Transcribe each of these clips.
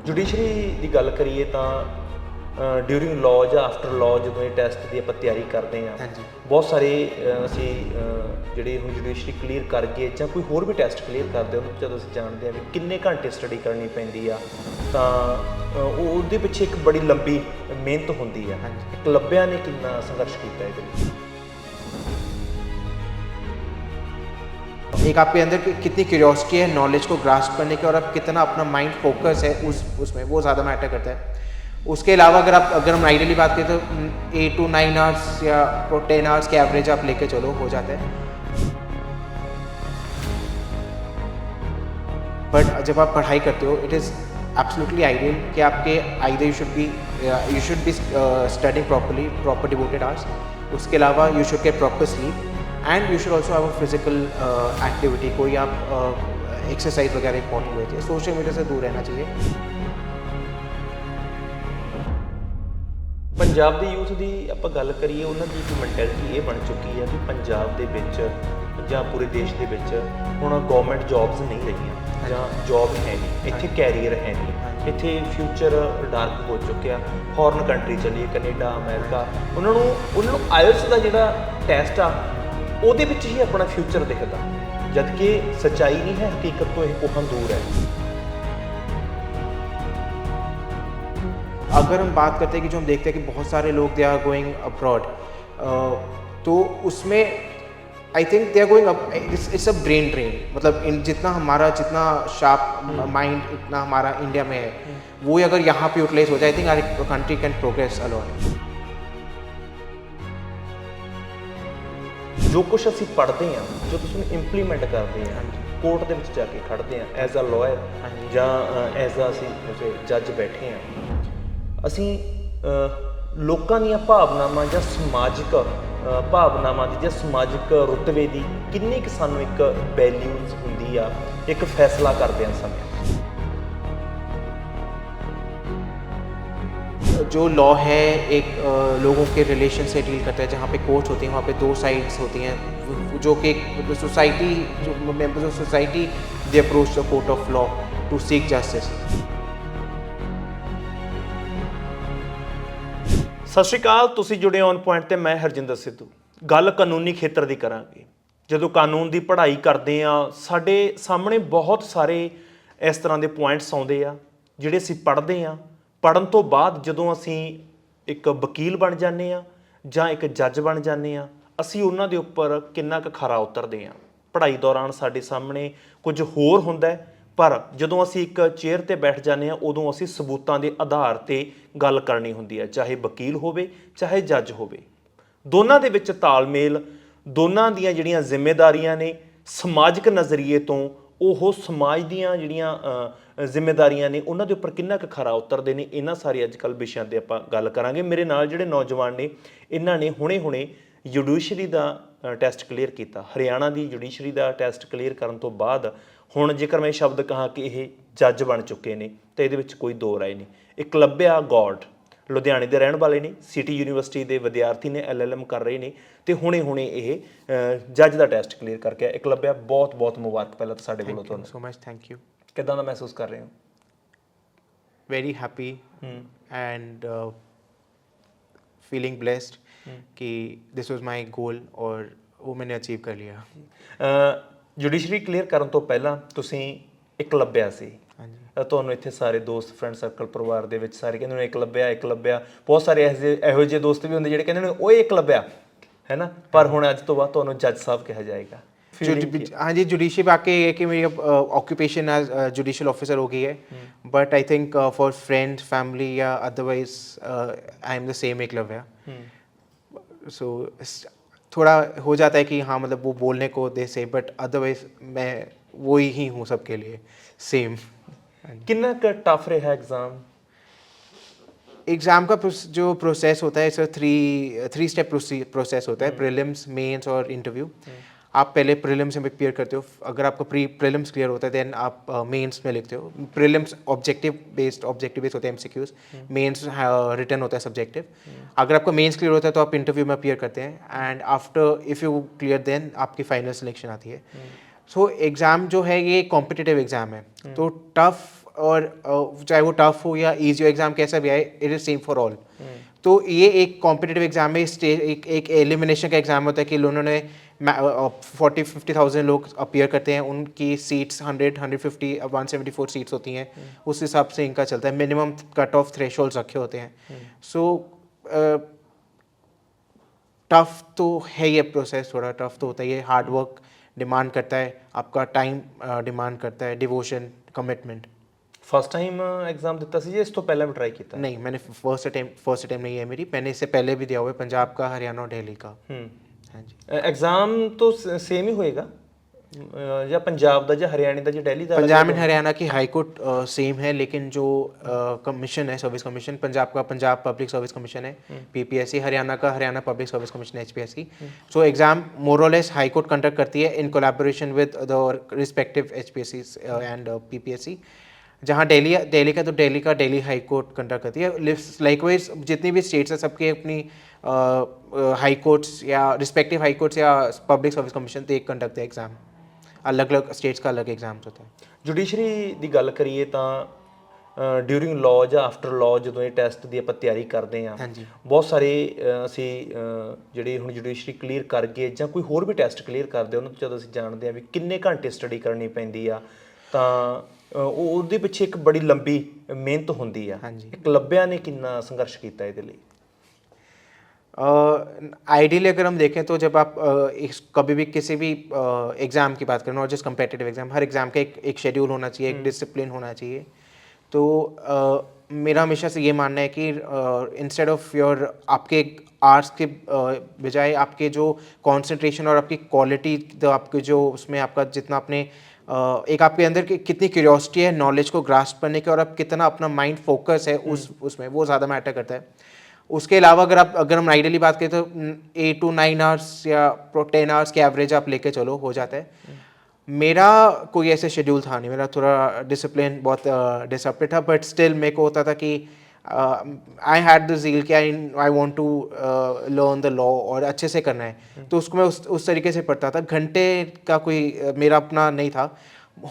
Judiciary ਦੀ ਗੱਲ ਕਰੀਏ ਤਾਂ ਡਿਊਰਿੰਗ ਲਾਅ ਜਾਂ ਆਫਟਰ ਲਾਅ ਜਦੋਂ ਇਹ ਟੈਸਟ ਦੀ ਆਪਾਂ ਤਿਆਰੀ ਕਰਦੇ ਹਾਂ, ਹਾਂਜੀ। ਬਹੁਤ ਸਾਰੇ ਅਸੀਂ ਜਿਹੜੇ ਹੁਣ ਜੁਡੀਸ਼ਰੀ ਕਲੀਅਰ ਕਰ ਗਏ ਜਾਂ ਕੋਈ ਹੋਰ ਵੀ ਟੈਸਟ ਕਲੀਅਰ ਕਰਦੇ ਉਹਨੂੰ ਜਦੋਂ ਅਸੀਂ ਜਾਣਦੇ ਹਾਂ ਵੀ ਕਿੰਨੇ ਘੰਟੇ ਸਟੱਡੀ ਕਰਨੀ ਪੈਂਦੀ ਆ, ਤਾਂ ਉਹਦੇ ਪਿੱਛੇ ਇੱਕ ਬੜੀ ਲੰਬੀ ਮਿਹਨਤ ਹੁੰਦੀ ਆ। ਏਕਲਵਿਆ ਨੇ ਕਿੰਨਾ ਸੰਘਰਸ਼ ਕੀਤਾ ਇਹਦੇ ਵਿੱਚ? एक आपके अंदर कितनी क्यूरियोसिटी है नॉलेज को ग्रास्प करने की, और आप कितना अपना माइंड फोकस है उसमें, वो ज़्यादा मैटर करता है। उसके अलावा अगर हम आइडियली बात करें तो 8 to 9 आवर्स या 10 आवर्स के एवरेज आप लेके चलो, हो जाता है। बट जब आप पढ़ाई करते हो, इट इज़ एब्सोल्युटली आइडियल कि आपके either you should be studying properly, proper devoted hours. उसके अलावा you should get proper sleep, and you should also have a physical activity, कोई आप एक्सरसाइज वगैरह इंपॉर्टेंट होती है। सोशल मीडिया से दूर रहना चाहिए। ਪੰਜਾਬ ਦੇ ਯੂਥ ਦੀ ਆਪਾਂ ਗੱਲ ਕਰੀਏ, ਉਹਨਾਂ ਦੀ ਇੱਕ ਮੈਂਟੈਲਿਟੀ ਇਹ ਬਣ ਚੁੱਕੀ ਹੈ ਵੀ ਪੰਜਾਬ ਦੇ ਵਿੱਚ ਜਾਂ ਪੂਰੇ ਦੇਸ਼ ਦੇ ਵਿੱਚ ਹੁਣ ਗਵਰਨਮੈਂਟ ਜੌਬਸ ਨਹੀਂ ਰਹੀਆਂ ਜਾਂ ਜੌਬ ਹੈ ਨਹੀਂ, ਇੱਥੇ ਕੈਰੀਅਰ ਹੈ ਨਹੀਂ, ਇੱਥੇ ਫਿਊਚਰ ਡਾਰਕ ਹੋ ਚੁੱਕਿਆ। ਫੋਰਨ ਕੰਟਰੀ ਚਲੀਏ, ਕੈਨੇਡਾ, ਅਮਰੀਕਾ, ਉਹਨਾਂ ਨੂੰ ਆਇਲਸ ਦਾ ਜਿਹੜਾ ਟੈਸਟ ਆ ਉਹਦੇ ਵਿੱਚ ਹੀ ਆਪਣਾ ਫਿਊਚਰ ਦਿਖਦਾ, ਜਦ ਕਿ ਸੱਚਾਈ ਨਹੀਂ ਹੈ, ਹਕੀਕਤ ਤੋਂ ਇਹ ਕੋਹਾਂ ਦੂਰ ਹੈ। अगर हम बात करते हैं कि जो हम देखते हैं कि बहुत सारे लोग दे आर गोइंग अब्रॉड, तो उसमें I think they are going it's a brain drain. मतलब जितना शार्प माइंड इतना हमारा इंडिया में है, वो अगर यहाँ पे यूटिलाइज हो जाए, I think our country can progress a lot. ਜੋ ਕੁਛ ਅਸੀਂ ਪੜ੍ਹਦੇ ਹਾਂ, ਜੋ ਤੁਸੀਂ ਉਹਨੂੰ ਇੰਪਲੀਮੈਂਟ ਕਰਦੇ ਹਾਂ, ਕੋਰਟ ਦੇ ਵਿੱਚ ਜਾ ਕੇ ਖੜ੍ਹਦੇ ਹਾਂ ਐਜ਼ ਅ ਲਾਇਰ ਜਾਂ ਐਜ਼ ਅ ਅਸੀਂ ਜੱਜ ਬੈਠੇ ਹਾਂ, ਅਸੀਂ ਲੋਕਾਂ ਦੀਆਂ ਭਾਵਨਾਵਾਂ ਜਾਂ ਸਮਾਜਿਕ ਭਾਵਨਾਵਾਂ ਦੀ ਜਾਂ ਸਮਾਜਿਕ ਰੁਤਬੇ ਦੀ ਕਿੰਨੀ ਕੁ ਸਾਨੂੰ ਇੱਕ ਵੈਲਿਊਜ਼ ਹੁੰਦੀ ਆ ਇੱਕ ਫੈਸਲਾ ਕਰਦਿਆਂ ਸਮੇਂ। जो लॉ है एक लोगों के रिलेशन से डील करता है, जहाँ पे कोर्ट्स होती हैं, वहाँ पे दो साइड्स होती हैं, जो कि सोसाइटी, जो members of society, they approach the court of law to seek justice. ਸਤਿ ਸ਼੍ਰੀ ਅਕਾਲ, ਤੁਸੀਂ ਜੁੜੇ ਔਨ ਪੁਆਇੰਟ ਤੇ ਮੈਂ ਹਰਜਿੰਦਰ ਸਿੱਧੂ। ਗੱਲ ਕਾਨੂੰਨੀ ਖੇਤਰ ਦੀ ਕਰਾਂਗੇ। ਜਦੋਂ ਕਾਨੂੰਨ ਦੀ ਪੜ੍ਹਾਈ ਕਰਦੇ ਆ, ਸਾਡੇ ਸਾਹਮਣੇ ਬਹੁਤ ਸਾਰੇ ਇਸ ਤਰ੍ਹਾਂ ਦੇ ਪੁਆਇੰਟਸ ਆਉਂਦੇ ਆ ਜਿਹੜੇ ਅਸੀਂ ਪੜ੍ਹਦੇ ਆ। ਪੜ੍ਹਨ ਤੋਂ ਬਾਅਦ ਜਦੋਂ ਅਸੀਂ ਇੱਕ ਵਕੀਲ ਬਣ ਜਾਂਦੇ ਆ ਜਾਂ ਇੱਕ ਜੱਜ ਬਣ ਜਾਂਦੇ ਆ, ਅਸੀਂ ਉਹਨਾਂ ਦੇ ਉੱਪਰ ਕਿੰਨਾ ਕੁ ਖਰਾ ਉਤਰਦੇ ਆ। ਪੜ੍ਹਾਈ ਦੌਰਾਨ ਸਾਡੇ ਸਾਹਮਣੇ ਕੁਝ ਹੋਰ ਹੁੰਦਾ, ਪਰ ਜਦੋਂ ਅਸੀਂ ਇੱਕ ਚੇਅਰ 'ਤੇ ਬੈਠ ਜਾਂਦੇ ਹਾਂ ਉਦੋਂ ਅਸੀਂ ਸਬੂਤਾਂ ਦੇ ਆਧਾਰ 'ਤੇ ਗੱਲ ਕਰਨੀ ਹੁੰਦੀ ਹੈ, ਚਾਹੇ ਵਕੀਲ ਹੋਵੇ ਚਾਹੇ ਜੱਜ ਹੋਵੇ। ਦੋਨਾਂ ਦੇ ਵਿੱਚ ਤਾਲਮੇਲ, ਦੋਨਾਂ ਦੀਆਂ ਜਿਹੜੀਆਂ ਜ਼ਿੰਮੇਦਾਰੀਆਂ ਨੇ ਸਮਾਜਿਕ ਨਜ਼ਰੀਏ ਤੋਂ, ਉਹ ਸਮਾਜ ਦੀਆਂ ਜਿਹੜੀਆਂ ਜ਼ਿੰਮੇਦਾਰੀਆਂ ਨੇ ਉਹਨਾਂ ਦੇ ਉੱਪਰ ਕਿੰਨਾ ਕੁ ਖਰਾ ਉਤਰਦੇ ਨੇ, ਇਹਨਾਂ ਸਾਰੇ ਅੱਜ ਕੱਲ੍ਹ ਵਿਸ਼ਿਆਂ 'ਤੇ ਆਪਾਂ ਗੱਲ ਕਰਾਂਗੇ। ਮੇਰੇ ਨਾਲ ਜਿਹੜੇ ਨੌਜਵਾਨ ਨੇ, ਇਹਨਾਂ ਨੇ ਹੁਣੇ ਜੁਡੀਸ਼ਰੀ ਦਾ ਟੈਸਟ ਕਲੀਅਰ ਕੀਤਾ। ਹਰਿਆਣਾ ਦੀ ਜੁਡੀਸ਼ਰੀ ਦਾ ਟੈਸਟ ਕਲੀਅਰ ਕਰਨ ਤੋਂ ਬਾਅਦ ਹੁਣ ਜੇਕਰ ਮੈਂ ਸ਼ਬਦ ਕਹਾਂ ਕਿ ਇਹ ਜੱਜ ਬਣ ਚੁੱਕੇ ਨੇ ਤਾਂ ਇਹਦੇ ਵਿੱਚ ਕੋਈ ਦੋ ਰਾਏ ਨਹੀਂ। ਏਕਲਵਿਆ ਗੌਡ ਲੁਧਿਆਣੇ ਦੇ ਰਹਿਣ ਵਾਲੇ ਨੇ, ਸਿਟੀ ਯੂਨੀਵਰਸਿਟੀ ਦੇ ਵਿਦਿਆਰਥੀ ਨੇ, LLM ਕਰ ਰਹੇ ਨੇ ਅਤੇ ਹੁਣੇ ਇਹ ਜੱਜ ਦਾ ਟੈਸਟ ਕਲੀਅਰ ਕਰਕੇ ਆਏ। ਏਕਲਵਿਆ, ਬਹੁਤ ਬਹੁਤ ਮੁਬਾਰਕ ਪਹਿਲਾਂ ਤਾਂ ਸਾਡੇ ਕੋਲੋਂ ਤੁਹਾਨੂੰ। So much thank you. ਕਿੱਦਾਂ ਦਾ ਮਹਿਸੂਸ ਕਰ ਰਹੇ ਹੋ? Very happy and feeling blessed कि दिस वाज माय गोल और वो मैंने अचीव कर लिया। ਜੁਡੀਸ਼ਰੀ ਕਲੀਅਰ ਕਰਨ ਤੋਂ ਪਹਿਲਾਂ ਤੁਸੀਂ ਏਕਲਵਿਆ ਸੀ। ਤੁਹਾਨੂੰ ਇੱਥੇ ਸਾਰੇ ਦੋਸਤ, ਫਰੈਂਡ ਸਰਕਲ, ਪਰਿਵਾਰ ਦੇ ਵਿੱਚ ਸਾਰੇ ਕਹਿੰਦੇ ਨੇ ਏਕਲਵਿਆ। ਬਹੁਤ ਸਾਰੇ ਇਹੋ ਜਿਹੇ ਦੋਸਤ ਵੀ ਹੁੰਦੇ ਜਿਹੜੇ ਕਹਿੰਦੇ ਨੇ ਓਏ ਏਕਲਵਿਆ, ਹੈ ਨਾ, ਪਰ ਹੁਣ ਅੱਜ ਤੋਂ ਬਾਅਦ ਤੁਹਾਨੂੰ ਜੱਜ ਸਾਹਿਬ ਕਿਹਾ ਜਾਏਗਾ। हाँ जी, जुडिशरी पे आके कि मेरी ऑक्यूपेशन एज जुडिशल ऑफिसर हो गई है, but I think for friend, family या otherwise I am the same Eklavya. So थोड़ा हो जाता है कि हाँ, मतलब वो बोलने को दे से, बट अदरवाइज मैं वही ही हूँ सबके लिए, सेम। कितना टफ रहा एग्ज़ाम? एग्ज़ाम का जो प्रोसेस होता है, इट्स थ्री स्टेप प्रोसेस होता है, प्रीलिम्स, मेंस और इंटरव्यू। आप पहले प्रीलिम्स में अपियर करते हो, अगर आपका प्रीलिम्स क्लियर होता है देन आप मेंस में लिखते हो। प्रीलिम्स ऑब्जेक्टिव बेस्ड होते हैं MCQs, मेंस रिटन होता है सब्जेक्टिव। अगर आपका मेंस क्लियर होता है तो आप इंटरव्यू में अपियर करते हैं, and after if you clear then आपकी फाइनल सिलेक्शन आती है। सो एग्ज़ाम जो है ये कॉम्पिटिटिव एग्ज़ाम है, तो टफ और चाहे वो टफ हो या ईजी हो, एग्ज़ाम कैसा भी आए, it is same for all. तो ये एक कॉम्पिटिटिव एग्जाम में एक एलिमिनेशन का एग्जाम होता है कि उन्होंने 40-50,000 लोग अपीयर करते हैं, उनकी सीट्स 100, 150, 174 सीट्स होती हैं, उस हिसाब से इनका चलता है, मिनिमम कट ऑफ थ्रेशोल्ड्स रखे होते हैं। सो टफ तो है ये प्रोसेस, थोड़ा टफ तो होता है, ये हार्ड वर्क डिमांड करता है, आपका टाइम डिमांड करता है, devotion, commitment. First time exam ਦਿੱਤਾ ਸੀ ਜਾਂ ਇਸ ਤੋਂ ਪਹਿਲਾਂ ਵੀ ਟਰਾਈ ਕੀਤਾ? नहीं, मैंने फर्स्ट अटैम्प्ट नहीं है मेरी, मैंने इससे पहले भी दिया हुआ है, पंजाब का, हरियाणा और दिल्ली का। हाँ जी। ਐਗਜ਼ਾਮ तो सेम ही होएगा ਜਾਂ ਪੰਜਾਬ ਦਾ ਜਾਂ ਹਰਿਆਣੇ ਦਾ ਜਾਂ ਦਿੱਲੀ ਦਾ? पंजाब एंड हरियाणा की हाई कोर्ट सेम है, लेकिन जो कमीशन है, सर्विस कमीशन, पंजाब का पंजाब पब्लिक सर्विस कमीशन है पीपीएससी, हरियाणा का Haryana public service commission HPSC. So exam more और लेस हाई कोर्ट कंडक्ट करती है in collaboration with the respective HPSC and PPSC. जहाँ दिल्ली का दिल्ली हाई कोर्ट कंडक्ट करती है। लाइकवाइज जितनी भी स्टेट्स हैं सबके अपनी हाई कोर्ट्स या रिस्पेक्टिव हाई कोर्ट्स या पब्लिक सर्विस कमीशन तो एक कंडक्ट है एग्जाम, अलग अलग स्टेट्स का अलग एग्जाम्स होता है। ਜੁਡੀਸ਼ਰੀ ਦੀ ਗੱਲ ਕਰੀਏ ਤਾਂ ਡਿਊਰਿੰਗ ਲਾਅ ਜਾਂ ਆਫਟਰ ਲਾਅ ਜਦੋਂ ਇਹ ਟੈਸਟ ਦੀ ਆਪਾਂ ਤਿਆਰੀ ਕਰਦੇ ਹਾਂ, ਹਾਂਜੀ। ਬਹੁਤ ਸਾਰੇ ਅਸੀਂ ਜਿਹੜੇ ਹੁਣ ਜੁਡੀਸ਼ਰੀ ਕਲੀਅਰ ਕਰ ਗਏ ਜਾਂ ਕੋਈ ਹੋਰ ਵੀ ਟੈਸਟ ਕਲੀਅਰ ਕਰਦੇ ਉਹਨਾਂ ਤੋਂ ਜਦੋਂ ਅਸੀਂ ਜਾਣਦੇ ਹਾਂ ਵੀ ਕਿੰਨੇ ਘੰਟੇ ਸਟੱਡੀ ਕਰਨੀ ਪੈਂਦੀ ਆ, ਤਾਂ ਉਹਦੇ ਪਿੱਛੇ ਇੱਕ ਬੜੀ ਲੰਬੀ ਮਿਹਨਤ ਹੁੰਦੀ ਆ। ਇੱਕ ਲੱਭਿਆ ਨੇ ਕਿੰਨਾ ਸੰਘਰਸ਼ ਕੀਤਾ ਇਹਦੇ ਲਈ? आइडियली अगर हम देखें तो जब आप कभी भी किसी भी एग्ज़ाम की बात करें, not just competitive exam, her exam का एक शेड्यूल होना चाहिए, एक डिसिप्लिन होना चाहिए। तो मेरा हमेशा से ये मानना है कि इंस्टेड ऑफ योर आपके आर्ट्स के बजाय आपके जो कंसंट्रेशन और आपकी क्वालिटी, तो आपके जो उसमें आपका जितना आपने एक आपके अंदर की कितनी क्यूरियोसिटी है नॉलेज को ग्रास्प करने की, और आप कितना अपना माइंड फोकस है उसमें, वो ज़्यादा मैटर करता है। उसके अलावा अगर हम आइडियली बात करें तो 8 to 9 आवर्स या 10 आवर्स के एवरेज आप लेके चलो, हो जाता है। मेरा कोई ऐसे शेड्यूल था नहीं, मेरा थोड़ा डिसिप्लिन बहुत डिसअप्टेड था, बट स्टिल मेरे को होता था कि आई हैड द ज़ील कि I want to learn the law और अच्छे से करना है, तो उसको मैं उस तरीके से पढ़ता था। घंटे का कोई मेरा अपना नहीं था,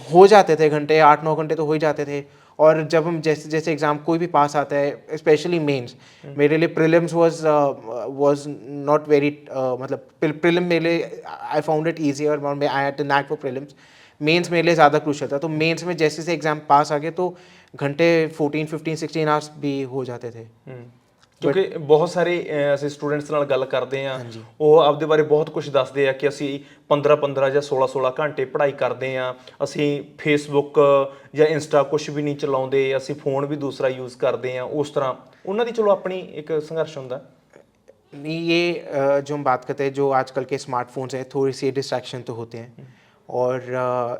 हो जाते थे घंटे, 8-9 घंटे तो हो ही जाते थे। और जब हम जैसे जैसे एग्ज़ाम कोई भी पास आता है, स्पेशली मेंस, मेरे लिए प्रीलिम्स वाज नॉट वेरी, मतलब प्रीलिम मेरे लिए I found it easier, I had to knack for prelims. Mains मेरे लिए ज़्यादा क्रूशियल था, तो मेंस में जैसे जैसे एग्ज़ाम पास आ गए तो घंटे 14, 15, 16 आवर्स भी हो जाते थे। ਕਿਉਂਕਿ ਬਹੁਤ ਸਾਰੇ ਅਸੀਂ ਸਟੂਡੈਂਟਸ ਨਾਲ ਗੱਲ ਕਰਦੇ ਹਾਂ, ਉਹ ਆਪਦੇ ਬਾਰੇ ਬਹੁਤ ਕੁਝ ਦੱਸਦੇ ਆ ਕਿ ਅਸੀਂ 15-15 ਜਾਂ 16-16 ਘੰਟੇ ਪੜ੍ਹਾਈ ਕਰਦੇ ਹਾਂ, ਅਸੀਂ ਫੇਸਬੁੱਕ ਜਾਂ ਇੰਸਟਾ ਕੁਝ ਵੀ ਨਹੀਂ ਚਲਾਉਂਦੇ, ਅਸੀਂ ਫੋਨ ਵੀ ਦੂਸਰਾ ਯੂਜ਼ ਕਰਦੇ ਹਾਂ। ਉਸ ਤਰ੍ਹਾਂ ਉਹਨਾਂ ਦੀ ਚਲੋ ਆਪਣੀ ਇੱਕ ਸੰਘਰਸ਼ ਹੁੰਦਾ। नहीं, ये जो हम बात करते हैं, जो आजकल के स्मार्टफोन्स हैं, थोड़ी सी डिस्ट्रैक्शन तो होते हैं, और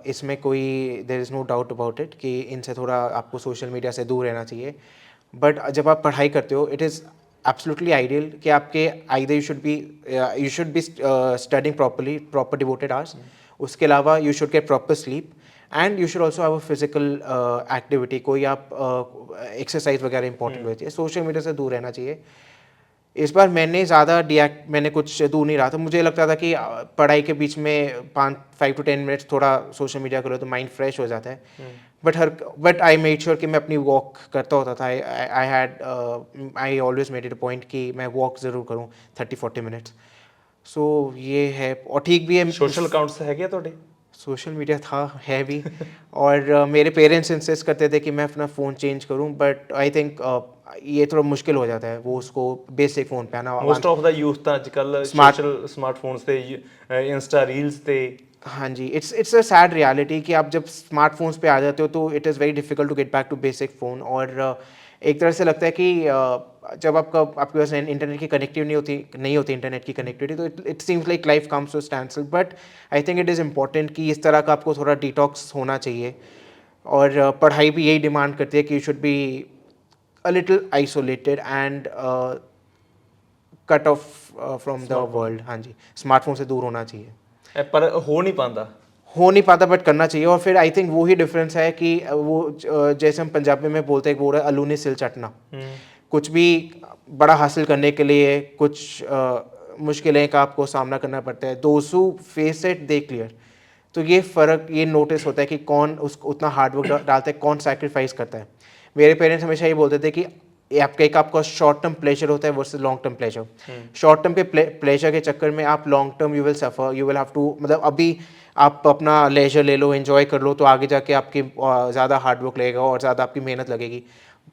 इसमें कोई there is no doubt about it कि इनसे थोड़ा आपको सोशल मीडिया से दूर रहना चाहिए। बट जब आप पढ़ाई करते हो, इट इज़ एब्सोल्युटली आइडियल कि आपके either you should be studying properly, proper devoted hours, उसके अलावा you should get proper sleep, and you should also have a physical activity, कोई आप एक्सरसाइज वगैरह इंपॉर्टेंट होती है। सोशल मीडिया से दूर रहना चाहिए। इस बार मैंने कुछ दूर नहीं रहा था, मुझे लगता था कि पढ़ाई के बीच में 5 to 10 मिनट्स थोड़ा सोशल मीडिया करो तो माइंड फ्रेश हो जाता है। बट आई मेड श्योर कि मैं अपनी वॉक करता होता था। I always made it a point कि मैं वॉक ज़रूर करूँ 30-40 मिनट्स। सो ये है, और ठीक भी है। सोशल अकाउंट्स है क्या ਤੁਹਾਡੇ? सोशल मीडिया था, है भी, और मेरे पेरेंट्स इंसिस्ट करते थे कि मैं अपना फ़ोन चेंज करूं, बट आई थिंक ये थोड़ा मुश्किल हो जाता है वो उसको बेसिक फ़ोन पे आना। मोस्ट ऑफ द यूथ ਤਾਂ ਅੱਜਕੱਲ ਸੋਸ਼ਲ स्मार्टफोन्स ਤੇ इंस्टा रील्स ਤੇ। हाँ जी, इट्स अ सैड रियलिटी कि आप जब स्मार्टफोन्स पे आ जाते हो तो it is very difficult to get back to basic phone. और एक तरह से लगता है कि जब आपके पास इंटरनेट की कनेक्टिविटी नहीं होती इंटरनेट की कनेक्टिविटी, तो it seems like life comes to standstill. But I think it is important कि इस तरह का आपको थोड़ा डिटॉक्स होना चाहिए, और पढ़ाई भी यही डिमांड करती है कि you should be a little isolated and cut off from the world. हाँ जी, स्मार्टफोन से दूर होना चाहिए, पर हो नहीं पाता बट करना चाहिए। और फिर आई थिंक वो ही डिफरेंस है कि वो जैसे हम पंजाबी में बोलते हैं, वो अलूनी सिल चटना। कुछ भी बड़ा हासिल करने के लिए कुछ मुश्किलें का आपको सामना करना पड़ता है। Those who face it they clear, तो ये फ़र्क ये नोटिस होता है कि कौन उस उतना हार्डवर्क डालता है, कौन सैक्रिफाइस करता है। मेरे पेरेंट्स हमेशा ये बोलते थे कि आपका शॉर्ट टर्म प्लेजर होता है versus long term pleasure. Short term के प्लेजर के चक्कर में आप long term you will suffer, you will have to, मतलब अभी आप अपना लेजर ले लो, एंजॉय कर लो, तो आगे जाके आपकी ज़्यादा हार्डवर्क लगेगा और ज़्यादा आपकी मेहनत लगेगी।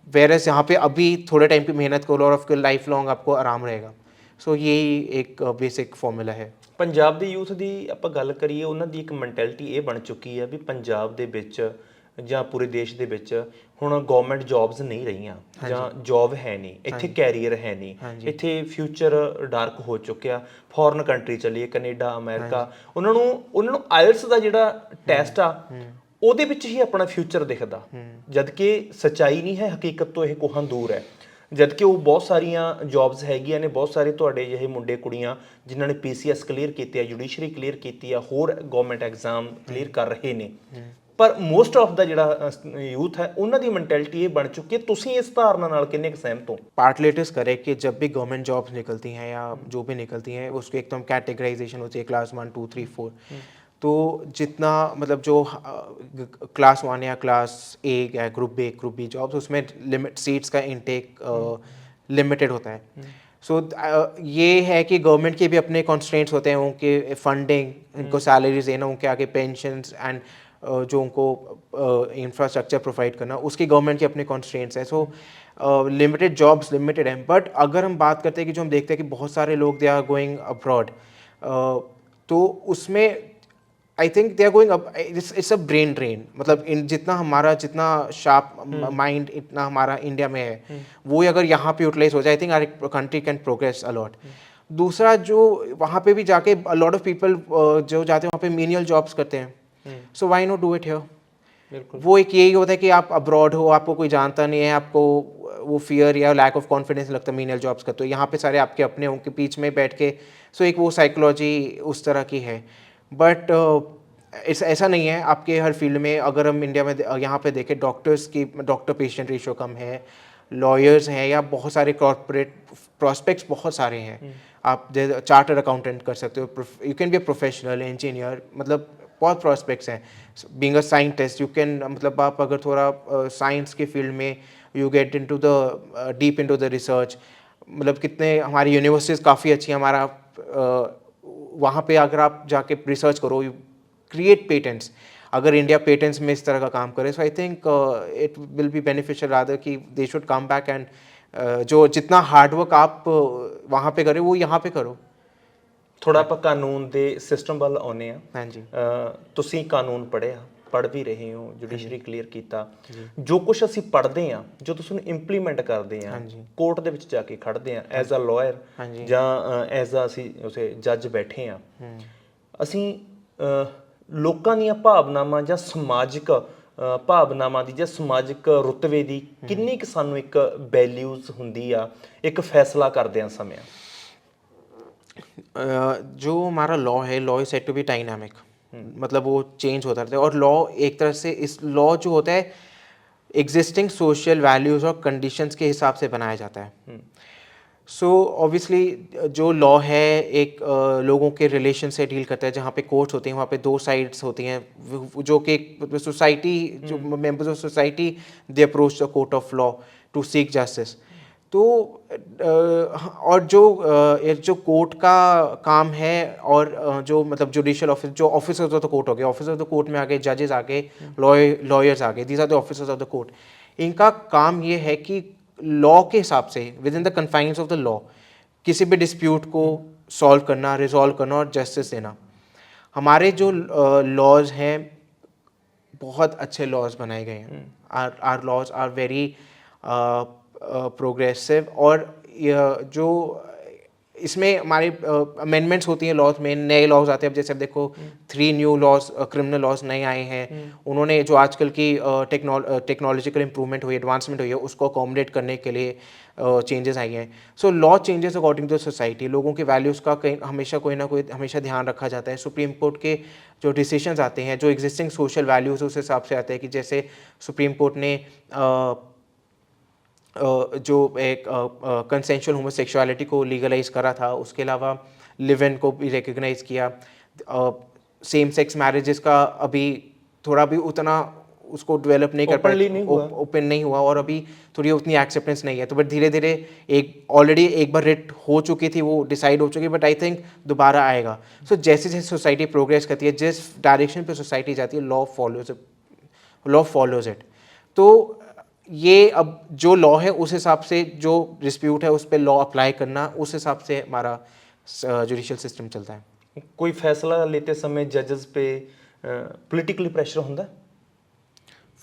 वेरस यहाँ पे अभी थोड़े टाइम की मेहनत करो और आपके लाइफ लॉन्ग आपको आराम रहेगा। सो यही एक बेसिक ਫਾਰਮੂਲਾ ਹੈ। ਪੰਜਾਬ ਦੇ ਯੂਥ ਦੀ ਆਪਾਂ ਗੱਲ ਕਰੀਏ, ਉਹਨਾਂ ਦੀ ਇੱਕ ਮੈਂਟੈਲਿਟੀ ਇਹ ਬਣ ਚੁੱਕੀ ਹੈ ਵੀ ਪੰਜਾਬ ਦੇ ਵਿੱਚ ਜਾਂ ਪੂਰੇ ਦੇਸ਼ ਦੇ ਵਿੱਚ ਹੁਣ ਗਵਰਨਮੈਂਟ ਜੌਬਸ ਨਹੀਂ ਰਹੀਆਂ ਜਾਂ ਜੌਬ ਹੈ ਨਹੀਂ, ਇੱਥੇ ਕੈਰੀਅਰ ਹੈ ਨਹੀਂ, ਇੱਥੇ ਫਿਊਚਰ ਡਾਰਕ ਹੋ ਚੁੱਕਿਆ। ਫੋਰਨ ਕੰਟਰੀ ਚੱਲੀਏ, ਕੈਨੇਡਾ, ਅਮਰੀਕਾ, ਉਹਨਾਂ ਨੂੰ ਆਇਲਸ ਦਾ ਜਿਹੜਾ ਟੈਸਟ ਆ ਉਹਦੇ ਵਿੱਚ ਹੀ ਆਪਣਾ ਫਿਊਚਰ ਦਿਖਦਾ, ਜਦ ਕਿ ਸੱਚਾਈ ਨਹੀਂ ਹੈ, ਹਕੀਕਤ ਤੋਂ ਇਹ ਕੋਹਾਂ ਦੂਰ ਹੈ। ਜਦ ਕਿ ਉਹ ਬਹੁਤ ਸਾਰੀਆਂ ਜੌਬਸ ਹੈਗੀਆਂ ਨੇ, ਬਹੁਤ ਸਾਰੇ ਤੁਹਾਡੇ ਜਿਹੇ ਮੁੰਡੇ ਕੁੜੀਆਂ ਜਿਨ੍ਹਾਂ ਨੇ PCS ਕਲੀਅਰ ਕੀਤੀ ਆ, ਜੁਡੀਸ਼ਰੀ ਕਲੀਅਰ ਕੀਤੀ ਆ, ਹੋਰ ਗਵਰਨਮੈਂਟ ਐਗਜ਼ਾਮ ਕਲੀਅਰ ਕਰ ਰਹੇ ਨੇ, ਪਰ ਮੋਸਟ ਆਫ ਦਾ ਜਿਹੜਾ ਯੂਥ ਹੈ ਉਹਨਾਂ ਦੀ ਮੈਂਟੈਲਿਟੀ ਇਹ ਬਣ ਚੁੱਕੀ ਹੈ। ਤੁਸੀਂ ਇਸ ਧਾਰਨਾ ਨਾਲ ਕਿੰਨੇ ਕੁ ਸਹਿਮਤ ਹੋ? पार्टलेटर्स करे कि जब भी गवर्नमेंट जॉब्स निकलती हैं या जो भी निकलती हैं उसको एकदम कैटेगराइजेशन होती है, क्लास 1 2 3 4। तो जितना मतलब जो क्लास 1 या क्लास ए या ग्रुप बी जॉब्स, उसमें लिमिट सीट्स का इनटेक लिमिटेड होता है। सो ये है कि गवर्नमेंट के भी अपने कॉन्स्ट्रेंट्स होते हैं, उनके फंडिंग, इनको सैलरीज देना, उनके आगे पेंशन्स एंड जो उनको इंफ्रास्ट्रक्चर प्रोवाइड करना, उसकी गवर्नमेंट के अपने कॉन्स्ट्रेंट्स हैं। सो लिमिटेड जॉब्स लिमिटेड हैं। बट अगर हम बात करते हैं कि जो हम देखते हैं कि बहुत सारे लोग दे आर गोइंग अब्रॉड, तो उसमें I think they are going up, it's a brain drain. मतलब जितना शार्प माइंड इतना हमारा इंडिया में है, वो अगर यहाँ पे यूटिलाइज हो जाए, I think our country can progress a lot. दूसरा, जो वहाँ पे भी जाके लॉट ऑफ पीपल जो जाते हैं वहाँ पे मीनियल जॉब्स करते हैं। So why not do it here? बिल्कुल। वो एक यही होता है कि आप अब्रॉड हो, आपको कोई जानता नहीं है, आपको वो फियर या लैक ऑफ कॉन्फिडेंस लगता है मीनियल जॉब्स करते हो। यहाँ पे सारे आपके अपने उनके बीच में बैठ के, सो एक वो साइकोलॉजी उस तरह की है। बट ऐसा नहीं है आपके हर फील्ड में। अगर हम इंडिया में यहाँ पे देखें, डॉक्टर पेशेंट रेशियो कम है, लॉयर्स हैं, या बहुत सारे कॉर्पोरेट प्रॉस्पेक्ट्स बहुत सारे हैं। आप चार्टर्ड अकाउंटेंट कर सकते हो, you can be a professional engineer, मतलब बहुत प्रॉस्पेक्ट्स हैं। Being a scientist, you can, मतलब आप अगर थोड़ा साइंस के फील्ड में you get into the deep into the research, मतलब कितने हमारी यूनिवर्सिटीज़ काफ़ी अच्छी हैं, हमारा वहाँ पे अगर आप जाके रिसर्च करो, यू क्रिएट पेटेंट्स। अगर इंडिया पेटेंट्स में इस तरह का काम करे, so I think it will be beneficial rather कि they should come back and जो जितना हार्डवर्क आप वहाँ पे करें वो यहाँ पे करो। ਥੋੜਾ ਆਪਾਂ ਕਾਨੂੰਨ ਦੇ ਸਿਸਟਮ ਵੱਲ ਆਉਂਦੇ ਆ। ਹਾਂਜੀ। ਤੁਸੀਂ ਕਾਨੂੰਨ ਪੜ੍ਹਿਆ, ਪੜ੍ਹ ਵੀ ਰਹੇ ਹੋ, ਜੁਡੀਸ਼ਰੀ ਕਲੀਅਰ ਕੀਤਾ, ਜੋ ਕੁਝ ਅਸੀਂ ਪੜ੍ਹਦੇ ਆ, ਜੋ ਤੁਸੀਂ ਉਹਨੂੰ ਇੰਪਲੀਮੈਂਟ ਕਰਦੇ ਆ, ਕੋਰਟ ਦੇ ਵਿੱਚ ਜਾ ਕੇ ਖੜਦੇ ਆ ਐਜ਼ ਅ ਲਾਇਰ ਜਾਂ ਐਜ਼ ਅ ਅਸੀਂ ਉਸੇ ਜੱਜ ਬੈਠੇ ਆ, ਅਸੀਂ ਲੋਕਾਂ ਦੀਆਂ ਭਾਵਨਾਵਾਂ ਜਾਂ ਸਮਾਜਿਕ ਭਾਵਨਾਵਾਂ ਦੀ ਜਾਂ ਸਮਾਜਿਕ ਰੁਤਬੇ ਦੀ ਕਿੰਨੀ ਕੁ ਸਾਨੂੰ ਇੱਕ ਵੈਲਿਊਜ਼ ਹੁੰਦੀ ਆ ਇੱਕ ਫੈਸਲਾ ਕਰਦਿਆਂ ਸਮੇਂ? जो हमारा लॉ है, law is set to be dynamic, मतलब वो चेंज होता रहता है। और लॉ एक तरह से, इस लॉ जो होता है एग्जिस्टिंग सोशल वैल्यूज़ और कंडीशंस के हिसाब से बनाया जाता है। सो ऑब्वियसली जो लॉ है एक लोगों के रिलेशन से डील करता है। जहाँ पे कोर्ट्स होती हैं वहाँ पे दो साइड्स होती हैं, जो कि सोसाइटी, जो members of society, they approach the court of law to seek justice. तो और जो कोर्ट का काम है, और जो मतलब जुडिशियल ऑफिस, जो ऑफिसर्स ऑफ द कोर्ट हो गए, ऑफिसर्स ऑफ द कोर्ट में आ गए, जजेस आ गए, लॉयर्स आ गए, these are the officers of the court. इनका काम ये है कि लॉ के हिसाब से, within the confines of the law, किसी भी डिस्प्यूट को सॉल्व करना, रिजॉल्व करना और जस्टिस देना। हमारे जो लॉज हैं, बहुत अच्छे लॉज बनाए गए हैं। Our laws are very progressive. और जो इसमें हमारी अमेंडमेंट्स होती हैं लॉज में, नए लॉज आते हैं। अब जैसे अब देखो 3 न्यू लॉज, क्रिमिनल लॉज नए आए हैं। उन्होंने जो आजकल की टेक्नोलॉजिकल इंप्रूवमेंट हुई, एडवांसमेंट हुई है, उसको अकोमोडेट करने के लिए चेंजेस आई हैं। So law changes according to society. लोगों के वैल्यूज़ का कहीं हमेशा कोई ना कोई हमेशा ध्यान रखा जाता है। सुप्रीम कोर्ट के जो डिसीजंस आते हैं, जो एग्जिस्टिंग सोशल वैल्यूज़ उस हिसाब से आते हैं। कि जैसे सुप्रीम कोर्ट ने जो एक कंसेंशुअल होमोसेक्सुअलिटी को लीगलाइज करा था, उसके अलावा लिव इन को भी रिकग्नाइज किया। सेम सेक्स मैरिजेस का अभी थोड़ा भी उतना उसको डेवलप नहीं कर Openly नहीं हुआ। ओपन नहीं हुआ और अभी थोड़ी उतनी एक्सेप्टेंस नहीं है, तो बट धीरे धीरे एक ऑलरेडी एक बार रिट हो चुकी थी, वो डिसाइड हो चुकी, बट आई थिंक दोबारा आएगा। सो जैसे जैसे सोसाइटी प्रोग्रेस करती है, जिस डायरेक्शन पे सोसाइटी जाती है, लॉ फॉलोज इट। तो ये अब जो लॉ है उस हिसाब से, जो डिस्प्यूट है उस पर लॉ अप्लाई करना, उस हिसाब से हमारा जुडिशियल सिस्टम चलता है। कोई फैसला लेते समय जजेस पे पॉलिटिकली प्रेशर ਹੁੰਦਾ है?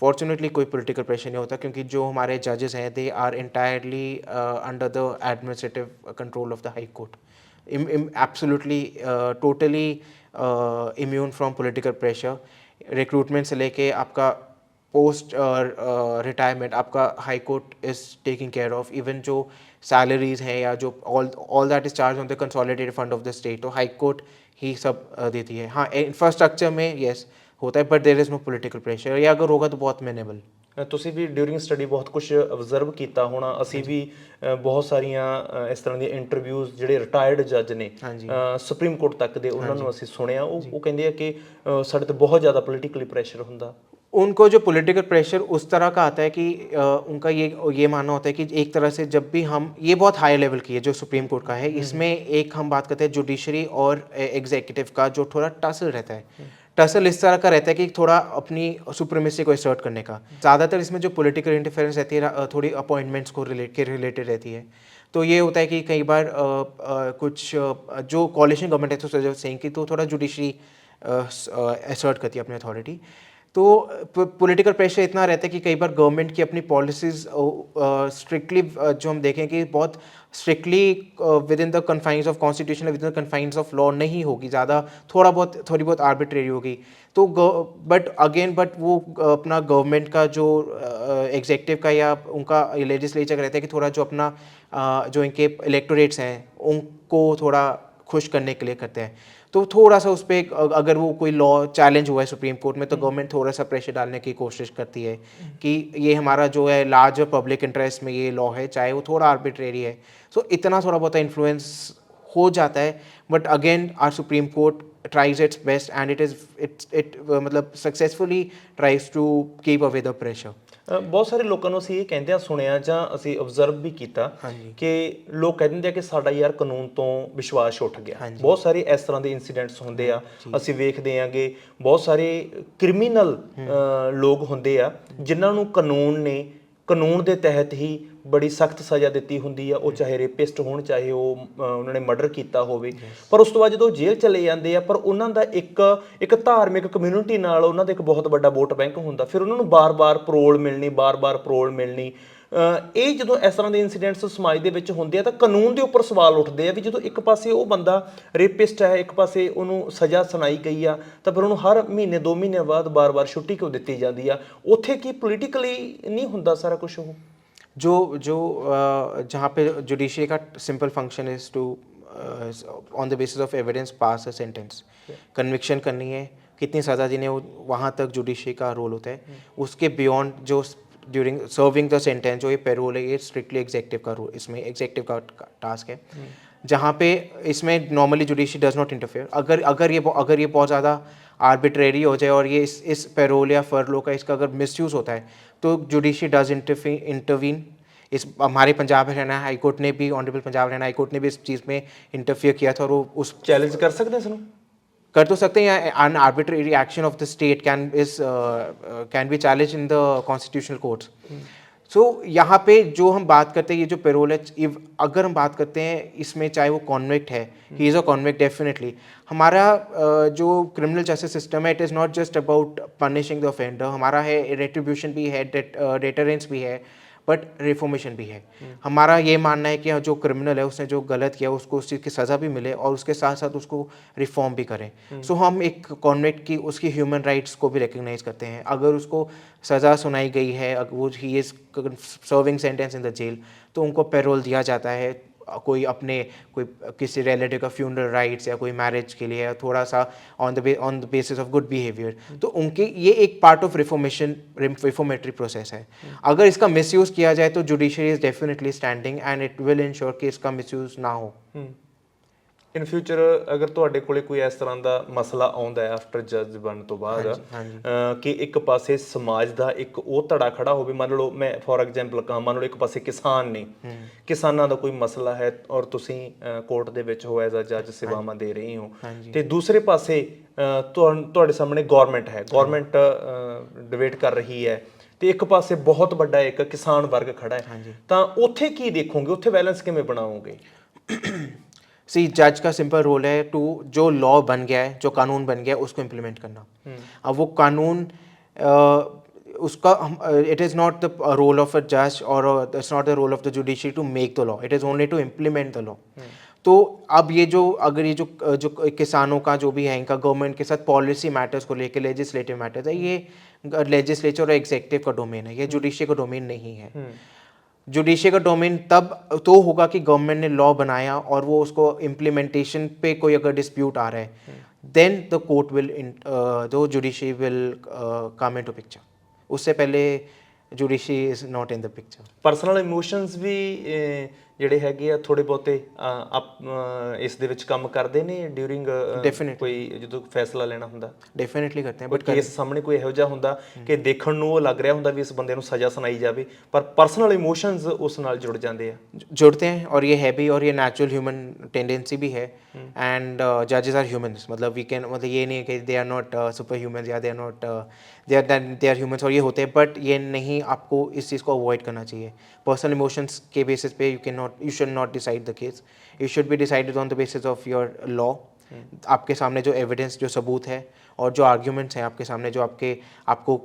फॉर्चुनेटली कोई पॉलिटिकल प्रेशर नहीं होता, क्योंकि जो हमारे जजेस हैं they are entirely under the administrative control of the high court, absolutely totally immune from political pressure. Recruitment से लेके आपका पोस्ट रिटायरमेंट आपका high court is taking care of. Even जो सैलरीज हैं या जो all that is charge on the consolidated fund of the state, तो high court ही सब देती है। हाँ, इंफ्रास्ट्रक्चर में यस होता है, but there is no political pressure, या अगर होगा तो बहुत मिनिमल। ਤੁਸੀਂ ਵੀ ਡਿਊਰਿੰਗ ਸਟੱਡੀ ਬਹੁਤ ਕੁਝ ਅਬਜ਼ਰਵ ਕੀਤਾ ਹੋਣਾ। ਅਸੀਂ ਵੀ ਬਹੁਤ ਸਾਰੀਆਂ ਇਸ ਤਰ੍ਹਾਂ ਦੀਆਂ ਇੰਟਰਵਿਊਜ਼ ਜਿਹੜੇ ਰਿਟਾਇਰਡ ਜੱਜ ਨੇ ਸੁਪਰੀਮ ਕੋਰਟ ਤੱਕ ਦੇ, ਉਹਨਾਂ ਨੂੰ ਅਸੀਂ ਸੁਣਿਆ। ਉਹ ਕਹਿੰਦੇ ਆ ਕਿ ਸਾਡੇ ਤੇ ਬਹੁਤ ਜ਼ਿਆਦਾ ਪੋਲੀਟੀਕਲੀ ਪ੍ਰੈਸ਼ਰ ਹੁੰਦਾ। उनको जो पॉलिटिकल प्रेशर उस तरह का आता है कि उनका ये मानना होता है कि एक तरह से जब भी हम, ये बहुत हाई लेवल की है जो सुप्रीम कोर्ट का है, इसमें एक हम बात करते हैं जुडिशरी और एग्जीक्यूटिव का जो थोड़ा टसल रहता है। टसल इस तरह का रहता है कि थोड़ा अपनी सुप्रीमेसी को असर्ट करने का। ज़्यादातर इसमें जो पॉलिटिकल इंटरफेरेंस रहती है थोड़ी अपॉइंटमेंट्स को रिलेटेड रहती है। तो ये होता है कि कई बार कुछ जो कॉलिशन गवर्नमेंट है तो सजेस्ट सेइंग कि तो थोड़ा जुडिशरी असर्ट करती है अपनी अथॉरिटी। तो पॉलिटिकल प्रेशर इतना रहता है कि कई बार गवर्नमेंट की अपनी पॉलिसीज़ स्ट्रिक्टली जो हम देखें कि बहुत strictly with in the confines of constitution, with in the confines of law नहीं होगी, ज़्यादा थोड़ी बहुत आर्बिट्रेरी होगी। तो बट वो अपना गवर्नमेंट का जो एग्जीक्यूटिव का या उनका लेजिस्लेचर रहता है कि थोड़ा जो अपना जो इनके इलेक्टोरेट्स हैं उनको थोड़ा खुश करने के लिए करते हैं। तो थोड़ा सा उस पर अगर वो कोई लॉ चैलेंज हुआ है सुप्रीम कोर्ट में, तो गवर्नमेंट थोड़ा सा प्रेशर डालने की कोशिश करती है कि ये हमारा जो है लार्ज पब्लिक इंटरेस्ट में ये लॉ है, चाहे वो थोड़ा आर्बिट्रेरी है। सो इतना थोड़ा बहुत इन्फ्लुएंस हो जाता है, but again our supreme court tries its best and it मतलब successfully tries to keep away the pressure. ਬਹੁਤ ਸਾਰੇ ਲੋਕਾਂ ਨੂੰ ਅਸੀਂ ਇਹ ਕਹਿੰਦਿਆਂ ਸੁਣਿਆ ਜਾਂ ਅਸੀਂ ਆਬਜ਼ਰਵ ਵੀ ਕੀਤਾ ਕਿ ਲੋਕ ਕਹਿ ਦਿੰਦੇ ਆ ਕਿ ਸਾਡਾ ਯਾਰ ਕਾਨੂੰਨ ਤੋਂ ਵਿਸ਼ਵਾਸ ਉੱਠ ਗਿਆ। ਬਹੁਤ ਸਾਰੇ ਇਸ ਤਰ੍ਹਾਂ ਦੇ ਇਨਸੀਡੈਂਟਸ ਹੁੰਦੇ ਆ, ਅਸੀਂ ਵੇਖਦੇ ਆਂਗੇ। ਬਹੁਤ ਸਾਰੇ ਕ੍ਰਿਮੀਨਲ ਲੋਕ ਹੁੰਦੇ ਆ ਜਿਨ੍ਹਾਂ ਨੂੰ ਕਾਨੂੰਨ ਦੇ ਤਹਿਤ ਹੀ ਬੜੀ ਸਖਤ ਸਜ਼ਾ ਦਿੱਤੀ ਹੁੰਦੀ ਆ, ਉਹ ਚਾਹੇ ਰੇਪਿਸਟ ਹੋਣ, ਚਾਹੇ ਉਹਨਾਂ ਨੇ ਮਰਡਰ ਕੀਤਾ ਹੋਵੇ। ਪਰ ਉਸ ਤੋਂ ਬਾਅਦ ਜਦੋਂ ਜੇਲ੍ਹ ਚਲੇ ਜਾਂਦੇ ਆ, ਪਰ ਉਹਨਾਂ ਦਾ ਇੱਕ ਧਾਰਮਿਕ ਕਮਿਊਨਿਟੀ ਨਾਲ ਉਹਨਾਂ ਦਾ ਇੱਕ ਬਹੁਤ ਵੱਡਾ ਵੋਟ ਬੈਂਕ ਹੁੰਦਾ। ਫਿਰ ਉਹਨਾਂ ਨੂੰ ਬਾਰ-ਬਾਰ ਪਰੋਲ ਮਿਲਣੀ। ਇਹ ਜਦੋਂ ਇਸ ਤਰ੍ਹਾਂ ਦੇ ਇਨਸੀਡੈਂਟਸ ਸਮਾਜ ਦੇ ਵਿੱਚ ਹੁੰਦੇ ਆ ਤਾਂ ਕਾਨੂੰਨ ਦੇ ਉੱਪਰ ਸਵਾਲ ਉੱਠਦੇ ਆ ਵੀ ਜਦੋਂ ਇੱਕ ਪਾਸੇ ਉਹ ਬੰਦਾ ਰੇਪਿਸਟ ਹੈ, ਇੱਕ ਪਾਸੇ ਉਹਨੂੰ ਸਜ਼ਾ ਸੁਣਾਈ ਗਈ ਆ, ਤਾਂ ਫਿਰ ਉਹਨੂੰ ਹਰ ਮਹੀਨੇ 2 ਮਹੀਨੇ ਬਾਅਦ ਬਾਰ-ਬਾਰ ਛੁੱਟੀ ਕਿਉਂ ਦਿੱਤੀ ਜਾਂਦੀ ਆ? ਉੱਥੇ ਕੀ ਪੋਲੀਟੀਕਲੀ ਨਹੀਂ ਹੁੰਦਾ ਸਾਰਾ ਕੁਝ? ਉਹ जो जहाँ पे जुडिशरी का simple function is to on the basis of evidence pass a sentence, conviction करनी है, कितनी सज़ा देनी है, वहाँ तक जुडिशरी का रोल होता है। उसके बियॉन्ड जो ड्यूरिंग सर्विंग द सेंटेंस जो ये पेरोल है, ये स्ट्रिक्टली एग्जीक्यूटिव का रोल, इसमें एग्जीक्यूटिव का टास्क है। जहाँ पे इसमें normally judiciary does not interfere. अगर ये बहुत ज़्यादा आर्बिट्रेरी हो जाए और ये इस पेरोल या फरलो का इसका अगर मिसयूज़ होता है तो जुडिशरी डज इंटरवीन। इस हमारे पंजाब हरियाणा हाई कोर्ट ने भी, honourable Punjab Haryana high court ने भी इस चीज़ में इंटरफियर किया था और वो उस चैलेंज कर सकते हैं इसमें, कर तो सकते हैं। An arbitrary action of the state can be challenge in the constitutional courts. So यहाँ पे जो हम बात करते हैं, ये जो पेरोल है, अगर हम बात करते हैं इसमें चाहे वो कॉन्विक्ट है, he is a convict definitely. हमारा जो क्रिमिनल जस्टिस सिस्टम है, it is not just about punishing the offender, हमारा है रेट्रीब्यूशन भी है, डेटरेंस भी है, बट रिफॉर्मेशन भी है। हमारा ये मानना है कि जो क्रिमिनल है उसने जो गलत किया उसको उस चीज़ की सज़ा भी मिले और उसके साथ साथ उसको रिफॉर्म भी करें। सो हम एक कॉन्विक्ट की उसकी ह्यूमन राइट्स को भी रिकग्नाइज करते हैं। अगर उसको सज़ा सुनाई गई है, अगर वो ही is serving sentence in the jail, तो उनको पेरोल दिया जाता है। कोई किसी रिलेटिव का फ्यूनरल राइट्स या कोई मैरिज के लिए, थोड़ा सा on the basis of good behaviour, तो उनके ये एक पार्ट ऑफ रिफॉर्मेटरी प्रोसेस है। अगर इसका मिसयूज़ किया जाए तो judiciary is definitely standing and it will ensure कि इसका मिसयूज़ ना हो। ਇਨ ਫਿਊਚਰ ਅਗਰ ਤੁਹਾਡੇ ਕੋਲੇ ਕੋਈ ਇਸ ਤਰ੍ਹਾਂ ਦਾ ਮਸਲਾ ਆਉਂਦਾ ਹੈ ਆਫਟਰ ਜੱਜ ਬਣਨ ਤੋਂ ਬਾਅਦ ਕਿ ਇੱਕ ਪਾਸੇ ਸਮਾਜ ਦਾ ਇੱਕ ਉਹ ਧੜਾ ਖੜਾ ਹੋਵੇ, ਮੰਨ ਲਓ ਮੈਂ ਫੋਰ ਐਗਜ਼ਾਮਪਲ ਕਹਾਂ, ਮੰਨ ਲਓ ਇੱਕ ਪਾਸੇ ਕਿਸਾਨ ਨੇ, ਕਿਸਾਨਾਂ ਦਾ ਕੋਈ ਮਸਲਾ ਹੈ ਔਰ ਤੁਸੀਂ ਕੋਰਟ ਦੇ ਵਿੱਚ ਹੋ ਐਜ਼ ਅ ਜੱਜ ਸੇਵਾਵਾਂ ਦੇ ਰਹੇ ਹੋ, ਤੇ ਦੂਸਰੇ ਪਾਸੇ ਤੁਹਾਡੇ ਸਾਹਮਣੇ ਗਵਰਨਮੈਂਟ ਹੈ, ਗਵਰਨਮੈਂਟ ਡਿਬੇਟ ਕਰ ਰਹੀ ਹੈ, ਤੇ ਇੱਕ ਪਾਸੇ ਬਹੁਤ ਵੱਡਾ ਇੱਕ ਕਿਸਾਨ ਵਰਗ ਖੜਾ ਹੈ, ਤਾਂ ਉੱਥੇ ਕੀ ਦੇਖੋਗੇ, ਉੱਥੇ ਬੈਲੈਂਸ ਕਿਵੇਂ ਬਣਾਓਗੇ? सी जज का सिंपल रोल है टू जो लॉ बन गया है, जो कानून बन गया है, उसको इम्प्लीमेंट करना। अब वो कानून उसका it is not the role of a जज और it's not the role of the judiciary to make the law, it is only to implement the law. तो अब ये जो अगर ये जो किसानों का जो भी है, इनका गवर्नमेंट के साथ पॉलिसी मैटर्स को लेकर लेजिस्लेटिव मैटर्स है, ये लेजिस्लेचर और एग्जीक्यूटिव का डोमेन है, ये जुडिशरी का डोमेन नहीं है। जुडिशरी का डोमेन तब तो होगा कि गवर्नमेंट ने लॉ बनाया और वो उसको इम्प्लीमेंटेशन पे कोई अगर डिस्प्यूट आ रहा है, then the court will the judiciary will come into picture. उससे पहले judiciary is not in the picture. Personal emotions ਵੀ ਜਿਹੜੇ ਹੈਗੇ ਆ ਥੋੜੇ ਬਹੁਤੇ ਇਸ ਦੇ ਵਿੱਚ ਕੰਮ ਕਰਦੇ ਨੇ ਡਿਊਰਿੰਗ ਕੋਈ ਜਦੋਂ ਫੈਸਲਾ ਲੈਣਾ ਹੁੰਦਾ? डेफिनेटली करते हैं, ਬਟ ਕੇਸ ਸਾਹਮਣੇ ਕੋਈ ਇਹੋ ਜਿਹਾ ਹੁੰਦਾ ਕਿ ਦੇਖਣ ਨੂੰ ਉਹ ਲੱਗ ਰਿਹਾ ਹੁੰਦਾ ਵੀ ਇਸ ਬੰਦੇ ਨੂੰ ਸਜ਼ਾ ਸੁਣਾਈ ਜਾਵੇ, ਪਰ ਪਰਸਨਲ ਇਮੋਸ਼ਨਸ ਉਸ ਨਾਲ ਜੁੜ ਜਾਂਦੇ ਆ। जुड़ते हैं और ये है भी, और ये नेचुरल ह्यूमन टेंडेंसी भी है। एंड जजेस आर ह्यूमंस, मतलब वी कैन, मतलब ये नहीं है कि they are not super humans या they are not they are humans, और ये होते हैं, बट ये नहीं, आपको इस चीज़ को अवॉइड करना चाहिए। पर्सनल इमोशंस के बेसिस पे you should not decide the case, you should be decided on the basis of your law. आपके सामने जो एविडेंस, जो सबूत है और जो आर्ग्यूमेंट्स हैं आपके सामने, जो आपको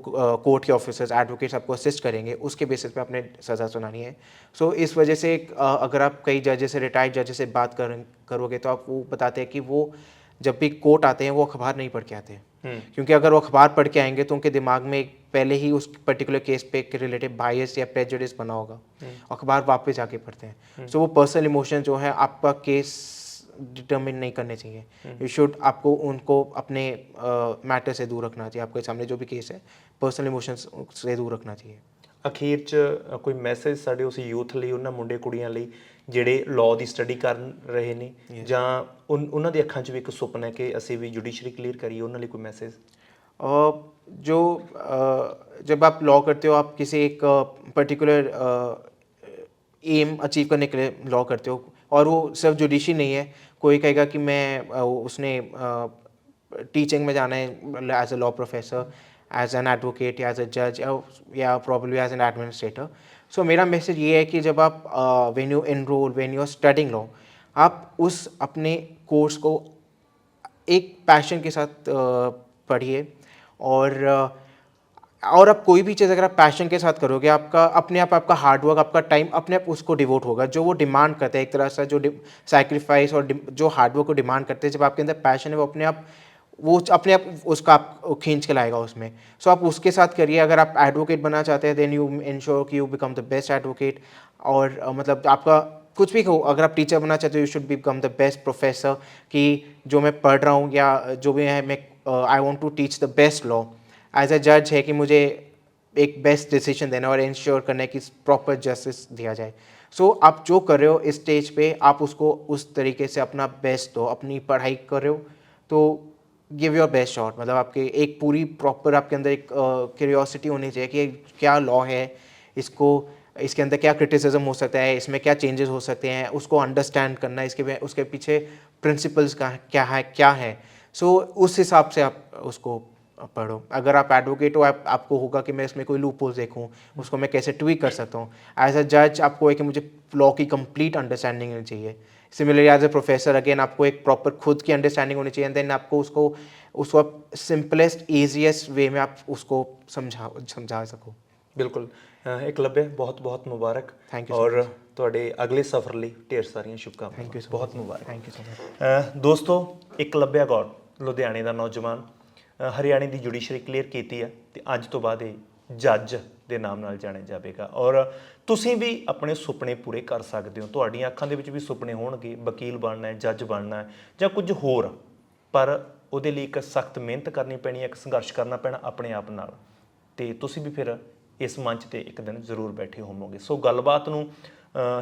कोर्ट के ऑफिसर्स, एडवोकेट्स आपको असिस्ट करेंगे, उसके बेसिस पे आपने सज़ा सुनानी है। सो इस वजह से अगर आप कई जजेस से, रिटायर्ड जजेस से बात करोगे तो आप वो बताते हैं कि वो जब भी कोर्ट आते हैं वो अखबार नहीं पढ़ के आते हैं, क्योंकि अगर वो अखबार पढ़ के आएंगे तो उनके दिमाग में पहले ही उस पर्टिकुलर केस पे के रिलेटेड बायस या प्रेजुडिस बना होगा, अखबार वापस जाके पढ़ते हैं। सो वो पर्सनल इमोशन जो है आपका केस डिटर्मिन नहीं करने चाहिए। यू शुड, आपको उनको अपने मैटर से दूर रखना चाहिए, आपके सामने जो भी केस है पर्सनल इमोशंस से दूर रखना चाहिए। ਅਖੀਰ 'ਚ ਕੋਈ ਮੈਸੇਜ ਸਾਡੇ ਉਸ ਯੂਥ ਲਈ, ਉਹਨਾਂ ਮੁੰਡੇ ਕੁੜੀਆਂ ਲਈ ਜਿਹੜੇ ਲਾਅ ਦੀ ਸਟੱਡੀ ਕਰ ਰਹੇ ਨੇ, ਜਾਂ ਉਹਨਾਂ ਦੀ ਅੱਖਾਂ 'ਚ ਵੀ ਇੱਕ ਸੁਪਨਾ ਹੈ ਕਿ ਅਸੀਂ ਵੀ ਜੁਡੀਸ਼ਰੀ ਕਲੀਅਰ ਕਰੀਏ, ਉਹਨਾਂ ਲਈ ਕੋਈ ਮੈਸੇਜ? जो जब आप लॉ करते हो, आप किसी एक पर्टिकुलर एम अचीव करने के लिए लॉ करते हो, और वो सिर्फ जुडिशरी नहीं है। कोई कहेगा कि मैं उसने टीचिंग में जाना है as a law professor, as an advocate, या एज अ जज, या probably as an administrator. So मेरा मैसेज ये है कि जब आप when you enrol, when you are studying law, आप उस अपने कोर्स को एक पैशन के साथ पढ़िए, और आप कोई भी चीज़ अगर आप पैशन के साथ करोगे, आपका अपने आप, आपका हार्डवर्क, आपका टाइम अपने आप उसको डिवोट होगा, जो वो डिमांड करता है एक तरह से, जो सैक्रिफाइस और जो हार्डवर्क को डिमांड करते हैं, जब आपके अंदर पैशन है वो अपने आप उसका आप खींच के लाएगा उसमें। सो आप उसके साथ करिए। अगर आप एडवोकेट बनना चाहते हैं, देन यू इंश्योर कि you become the best advocate, और मतलब आपका कुछ भी हो, अगर आप टीचर बनना चाहते हो, you should become the best professor, कि जो मैं पढ़ रहा हूँ या जो भी है, मैं I want to teach the best law. As a जज है कि मुझे एक बेस्ट डिसीजन देना और इंश्योर करना है कि प्रॉपर जस्टिस दिया जाए। सो आप जो कर रहे हो इस स्टेज पे, आप उसको उस तरीके से अपना बेस्ट दो। अपनी पढ़ाई कर रहे हो तो गिव योर बेस्ट शॉट, मतलब आपके एक पूरी प्रॉपर आपके अंदर एक क्यूरियोसिटी होनी चाहिए कि क्या लॉ है, इसके अंदर क्या क्रिटिसिज्म हो सकता है, इसमें क्या चेंजेस हो सकते हैं, उसको अंडरस्टैंड करना, उसके पीछे प्रिंसिपल्स क्या है। सो उस हिसाब से आप उसको पढ़ो। अगर आप एडवोकेट हो, आपको होगा कि मैं इसमें कोई लूपहोल्स देखूं, उसको मैं कैसे ट्वीक कर सकता हूँ। एज अ जज आपको है कि मुझे लॉ की कंप्लीट अंडरस्टैंडिंग होनी चाहिए। Similarly as a professor again आपको एक प्रॉपर खुद की अंडरस्टैंडिंग होनी चाहिए, एंड देन आपको उसको आप सिंपलेस्ट ईजीएस्ट वे में आप उसको समझा सको। बिल्कुल। एकलव्य, बहुत बहुत मुबारक। Thank you. और ਤੁਹਾਡੇ ਅਗਲੇ ਸਫ਼ਰ ਲਈ ਢੇਰ ਸਾਰੀਆਂ ਸ਼ੁਭਕਾਮਨਾਵਾਂ। थैंक यू, ਬਹੁਤ ਮੁਬਾਰਕ। Thank you so much. ਦੋਸਤੋ, एकलव्य गौड़ ਲੁਧਿਆਣੇ ਦਾ ਨੌਜਵਾਨ, ਹਰਿਆਣੇ ਦੀ ਜੁਡੀਸ਼ਰੀ ਕਲੀਅਰ ਕੀਤੀ ਹੈ ਤੇ ਅੱਜ ਤੋਂ ਬਾਅਦ ਇਹ ਜੱਜ ਦੇ ਨਾਮ ਨਾਲ ਜਾਣਿਆ ਜਾਵੇਗਾ। ਔਰ ਤੁਸੀਂ ਵੀ ਆਪਣੇ ਸੁਪਨੇ ਪੂਰੇ ਕਰ ਸਕਦੇ ਹੋ। ਤੁਹਾਡੀਆਂ ਅੱਖਾਂ ਦੇ ਵਿੱਚ ਵੀ ਸੁਪਨੇ ਹੋਣਗੇ, ਵਕੀਲ ਬਣਨਾ ਹੈ, ਜੱਜ ਬਣਨਾ ਹੈ, ਜਾਂ ਕੁਝ ਹੋਰ, ਪਰ ਉਹਦੇ ਲਈ ਇੱਕ ਸਖਤ ਮਿਹਨਤ ਕਰਨੀ ਪੈਣੀ ਹੈ, ਇੱਕ ਸੰਘਰਸ਼ ਕਰਨਾ ਪੈਣਾ ਆਪਣੇ ਆਪ ਨਾਲ, ਤੇ ਤੁਸੀਂ ਵੀ ਫਿਰ ਇਸ ਮੰਚ ਤੇ ਇੱਕ ਦਿਨ ਜ਼ਰੂਰ ਬੈਠੇ ਹੋਵੋਗੇ। ਸੋ ਗੱਲਬਾਤ ਨੂੰ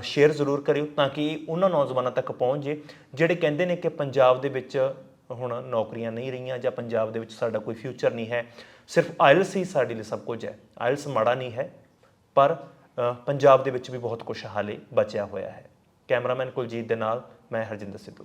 ਸ਼ੇਅਰ ਜ਼ਰੂਰ ਕਰਿਓ ਤਾਂ ਕਿ ਉਹਨਾਂ ਨੌਜਵਾਨਾਂ ਤੱਕ ਪਹੁੰਚ ਜੇ ਜਿਹੜੇ ਕਹਿੰਦੇ ਨੇ ਕਿ ਪੰਜਾਬ ਦੇ ਵਿੱਚ ਹੁਣ ਨੌਕਰੀਆਂ ਨਹੀਂ ਰਹੀਆਂ ਜਾਂ ਪੰਜਾਬ ਦੇ ਵਿੱਚ ਸਾਡਾ ਕੋਈ ਫਿਊਚਰ ਨਹੀਂ ਹੈ, ਸਿਰਫ ਆਇਲਸ ਹੀ ਸਾਡੇ ਲਈ ਸਭ ਕੁਝ ਹੈ। ਆਇਲਸ ਮਾੜਾ ਨਹੀਂ ਹੈ, ਪਰ ਪੰਜਾਬ ਦੇ ਵਿੱਚ ਵੀ ਬਹੁਤ ਕੁਝ ਹਾਲੇ ਬਚਿਆ ਹੋਇਆ ਹੈ। ਕੈਮਰਾਮੈਨ ਕੁਲਜੀਤ ਦੇ ਨਾਲ ਮੈਂ ਹਰਜਿੰਦਰ ਸਿੱਧੂ।